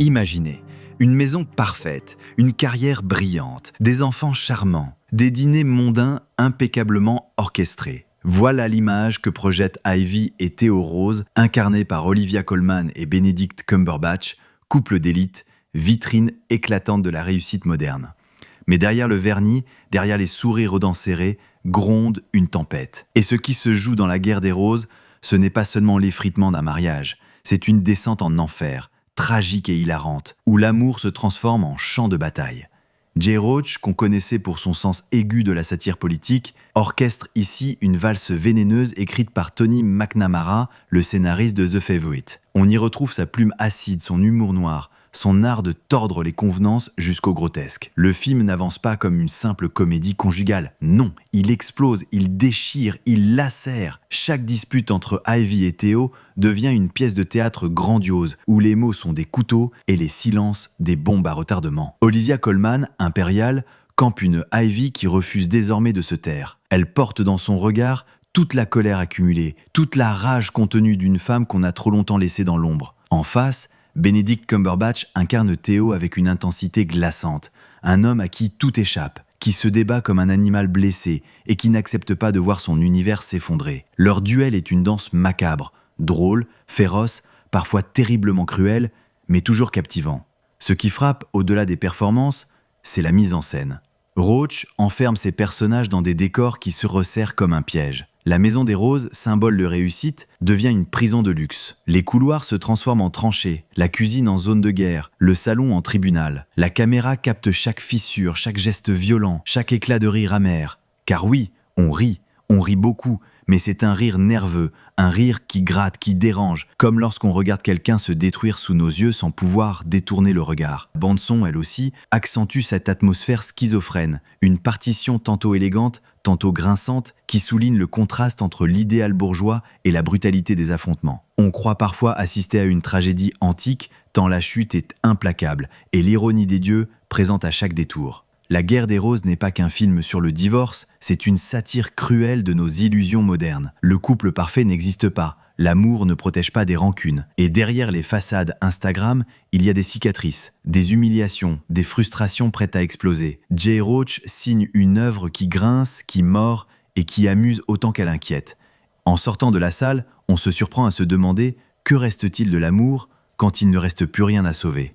Imaginez, une maison parfaite, une carrière brillante, des enfants charmants, des dîners mondains impeccablement orchestrés. Voilà l'image que projettent Ivy et Theo Rose, incarnés par Olivia Colman et Benedict Cumberbatch, couple d'élite, vitrine éclatante de la réussite moderne. Mais derrière le vernis, derrière les sourires aux dents serrées, gronde une tempête. Et ce qui se joue dans la guerre des roses, ce n'est pas seulement l'effritement d'un mariage, c'est une descente en enfer, tragique et hilarante, où l'amour se transforme en champ de bataille. Jay Roach, qu'on connaissait pour son sens aigu de la satire politique, orchestre ici une valse vénéneuse écrite par Tony McNamara, le scénariste de The Favourite. On y retrouve sa plume acide, son humour noir, son art de tordre les convenances jusqu'au grotesque. Le film n'avance pas comme une simple comédie conjugale. Non, il explose, il déchire, il lacère. Chaque dispute entre Ivy et Theo devient une pièce de théâtre grandiose, où les mots sont des couteaux et les silences des bombes à retardement. Olivia Colman, impériale, campe une Ivy qui refuse désormais de se taire. Elle porte dans son regard toute la colère accumulée, toute la rage contenue d'une femme qu'on a trop longtemps laissée dans l'ombre. En face, Benedict Cumberbatch incarne Theo avec une intensité glaçante, un homme à qui tout échappe, qui se débat comme un animal blessé et qui n'accepte pas de voir son univers s'effondrer. Leur duel est une danse macabre, drôle, féroce, parfois terriblement cruelle, mais toujours captivant. Ce qui frappe, au-delà des performances, c'est la mise en scène. Roach enferme ses personnages dans des décors qui se resserrent comme un piège. La Maison des Roses, symbole de réussite, devient une prison de luxe. Les couloirs se transforment en tranchées, la cuisine en zone de guerre, le salon en tribunal. La caméra capte chaque fissure, chaque geste violent, chaque éclat de rire amer. Car oui, on rit beaucoup, mais c'est un rire nerveux, un rire qui gratte, qui dérange, comme lorsqu'on regarde quelqu'un se détruire sous nos yeux sans pouvoir détourner le regard. La bande-son, elle aussi, accentue cette atmosphère schizophrène, une partition tantôt élégante, tantôt grinçante, qui souligne le contraste entre l'idéal bourgeois et la brutalité des affrontements. On croit parfois assister à une tragédie antique, tant la chute est implacable, et l'ironie des dieux présente à chaque détour. La guerre des roses n'est pas qu'un film sur le divorce, c'est une satire cruelle de nos illusions modernes. Le couple parfait n'existe pas, l'amour ne protège pas des rancunes. Et derrière les façades Instagram, il y a des cicatrices, des humiliations, des frustrations prêtes à exploser. Jay Roach signe une œuvre qui grince, qui mord et qui amuse autant qu'elle inquiète. En sortant de la salle, on se surprend à se demander que reste-t-il de l'amour quand il ne reste plus rien à sauver.